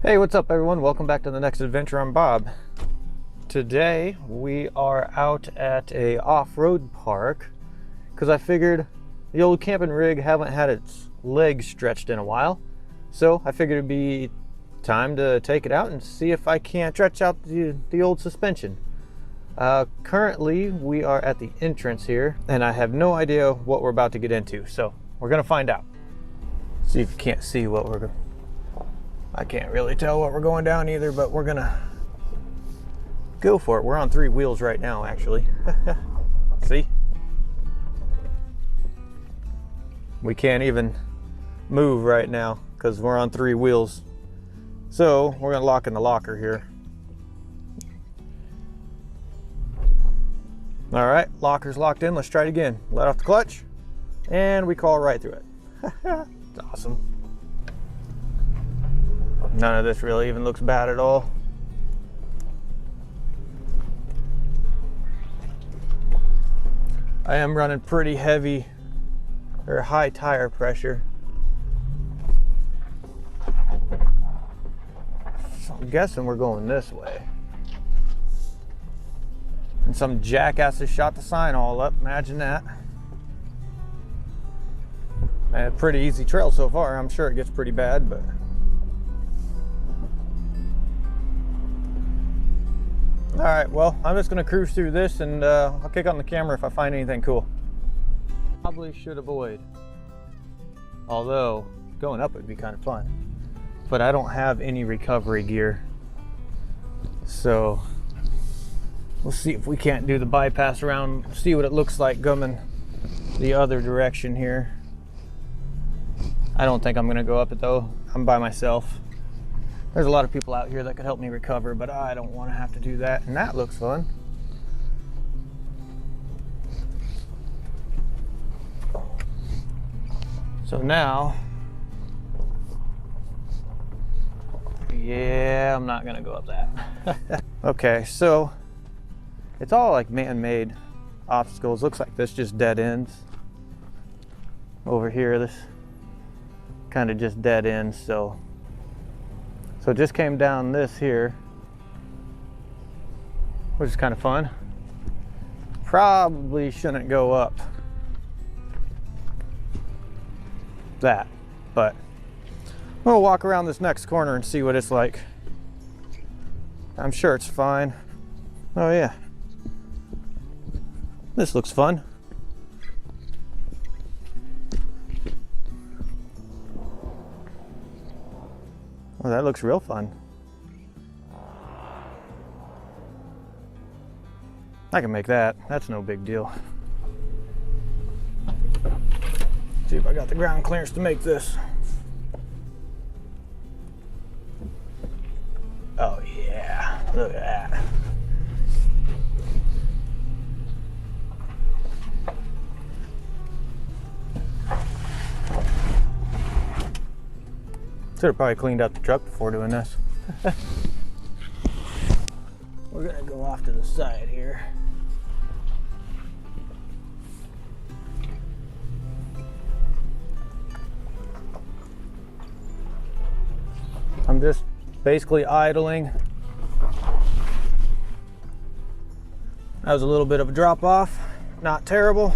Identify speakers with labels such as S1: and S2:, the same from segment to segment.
S1: Hey, what's up everyone? Welcome back to the next adventure. I'm Bob. Today we are out at a off-road park because I figured the old camping rig haven't had its legs stretched in a while. So I figured it'd be time to take it out and see if I can't stretch out the old suspension. Currently we are at the entrance here and I have no idea what we're about to get into. So we're gonna find out. See if you can't see what we're I can't really tell what we're going down either, but we're gonna go for it. We're on 3 wheels right now, actually. See? We can't even move right now because we're on 3 wheels. So we're gonna lock in the locker here. All right, locker's locked in. Let's try it again. Let off the clutch and we crawl right through it. It's awesome. None of this really even looks bad at all. I am running pretty heavy or high tire pressure. So I'm guessing we're going this way. And some jackass has shot the sign all up. Imagine that. A pretty easy trail so far. I'm sure it gets pretty bad, but all right, well, I'm just gonna cruise through this and I'll kick on the camera if I find anything cool. Probably should avoid. Although, going up would be kind of fun. But I don't have any recovery gear. So, we'll see if we can't do the bypass around, see what it looks like coming the other direction here. I don't think I'm gonna go up it though. I'm by myself. There's a lot of people out here that could help me recover, but I don't want to have to do that. And that looks fun. So now, yeah, I'm not gonna go up that. Okay, so it's all like man-made obstacles. Looks like this just dead ends. Over here, this kind of just dead ends, so it just came down this here, which is kind of fun. Probably shouldn't go up that, but we'll walk around this next corner and see what it's like. I'm sure it's fine. Oh yeah, this looks fun. Oh, that looks real fun. I can make that. That's no big deal. See if I got the ground clearance to make this. Oh yeah, look at that. Should have probably cleaned out the truck before doing this. We're gonna go off to the side here. I'm just basically idling. That was a little bit of a drop off, not terrible.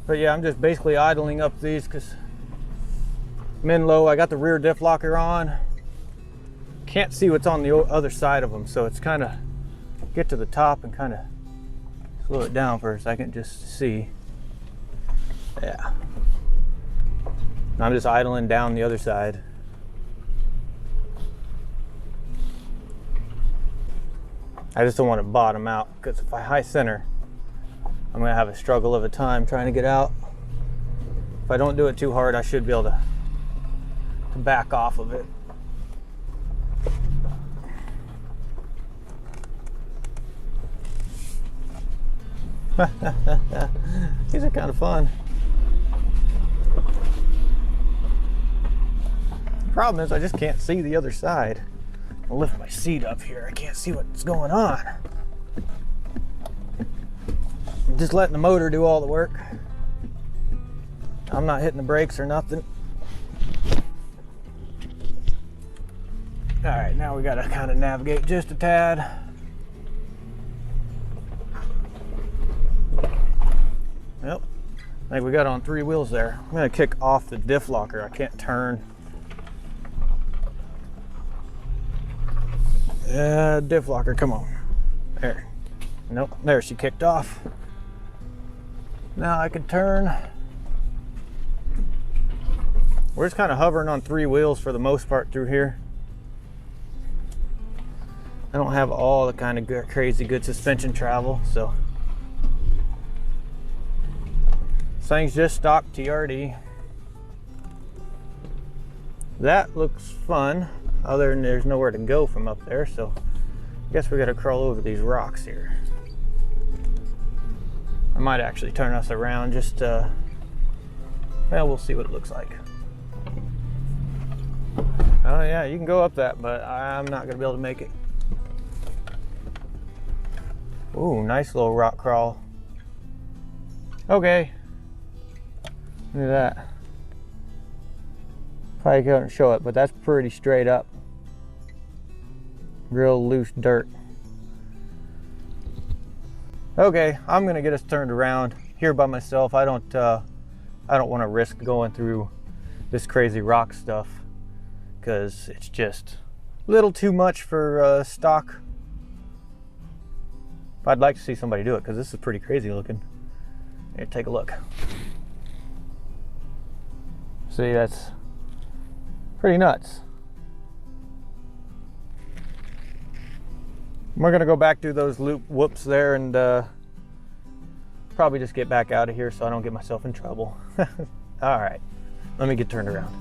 S1: But yeah, I'm just basically idling up these because I'm in low. I got the rear diff locker on. Can't see what's on the other side of them, so it's kind of get to the top and kind of slow it down for a second just to see. Yeah. I'm just idling down the other side. I just don't want to bottom out because if I high center, I'm going to have a struggle of a time trying to get out. If I don't do it too hard, I should be able to back off of it. These are kind of fun. The problem is I just can't see the other side. I'll lift my seat up here. I can't see what's going on. I'm just letting the motor do all the work. I'm not hitting the brakes or nothing. All right, now we gotta kind of navigate just a tad. Yep, I think we got on 3 wheels there. I'm gonna kick off the diff locker. I can't turn. Diff locker, come on. There. Nope, there, she kicked off. Now I can turn. We're just kind of hovering on 3 wheels for the most part through here. I don't have all the kind of crazy good suspension travel, so. This thing's just stock TRD. That looks fun, other than there's nowhere to go from up there, so I guess we gotta crawl over these rocks here. I might actually turn us around just well, we'll see what it looks like. Oh yeah, you can go up that, but I'm not gonna be able to make it. Ooh, nice little rock crawl. Okay. Look at that. Probably couldn't show it, but that's pretty straight up. Real loose dirt. Okay, I'm gonna get us turned around here by myself. I don't want to risk going through this crazy rock stuff because it's just a little too much for stock. But I'd like to see somebody do it because this is pretty crazy looking. Here, take a look. See, that's pretty nuts. We're gonna go back through those loop whoops there and probably just get back out of here so I don't get myself in trouble. All right, let me get turned around.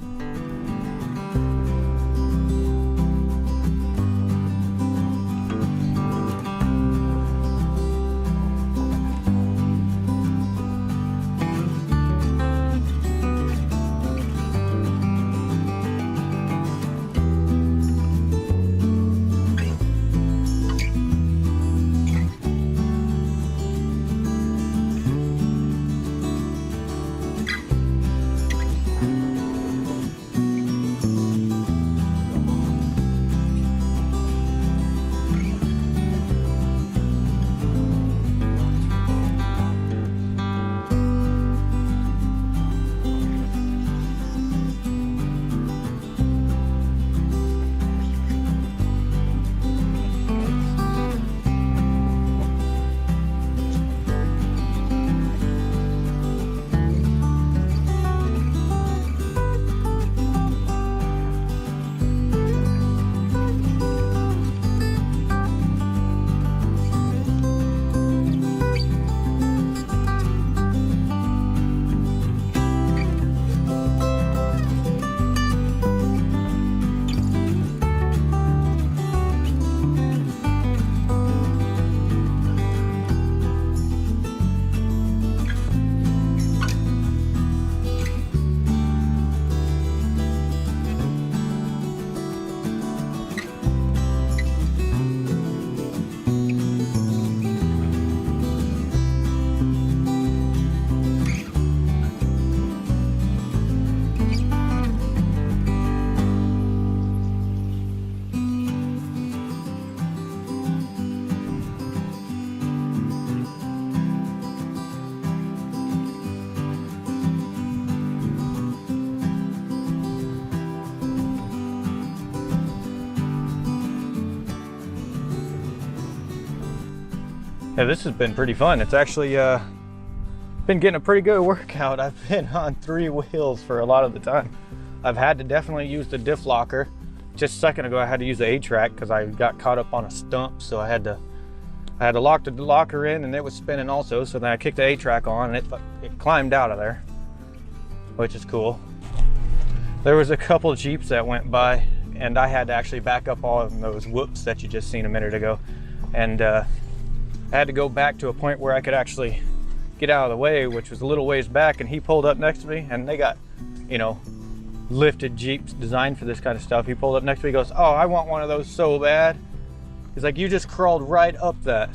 S1: Yeah, this has been pretty fun. It's actually been getting a pretty good workout. I've been on 3 wheels for a lot of the time. I've had to definitely use the diff locker. Just a second ago I had to use the A-track because I got caught up on a stump, so I had to lock the locker in, and it was spinning also, so then I kicked the A-track on and it climbed out of there, which is cool. There was a couple Jeeps that went by and I had to actually back up all of those whoops that you just seen a minute ago, and I had to go back to a point where I could actually get out of the way, which was a little ways back, and he pulled up next to me, and they got, you know, lifted Jeeps designed for this kind of stuff. He pulled up next to me, he goes, "Oh, I want one of those so bad." He's like, "You just crawled right up that."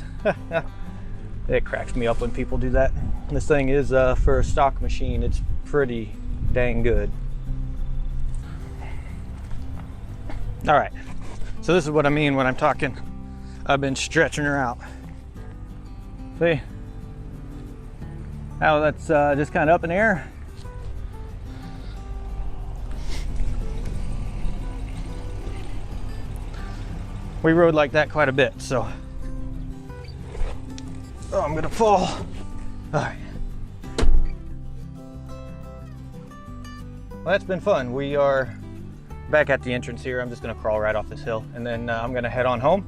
S1: It cracks me up when people do that. This thing is, for a stock machine, it's pretty dang good. All right, So this is what I mean when I'm talking I've been stretching her out. See how that's just kind of up in the air? We rode like that quite a bit, so. Oh, I'm gonna fall. All right. Well, that's been fun. We are back at the entrance here. I'm just gonna crawl right off this hill, and then I'm gonna head on home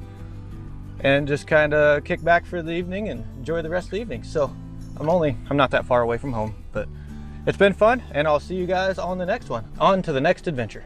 S1: and just kind of kick back for the evening and enjoy the rest of the evening. So I'm not that far away from home, but it's been fun, and I'll see you guys on the next one. On to the next adventure.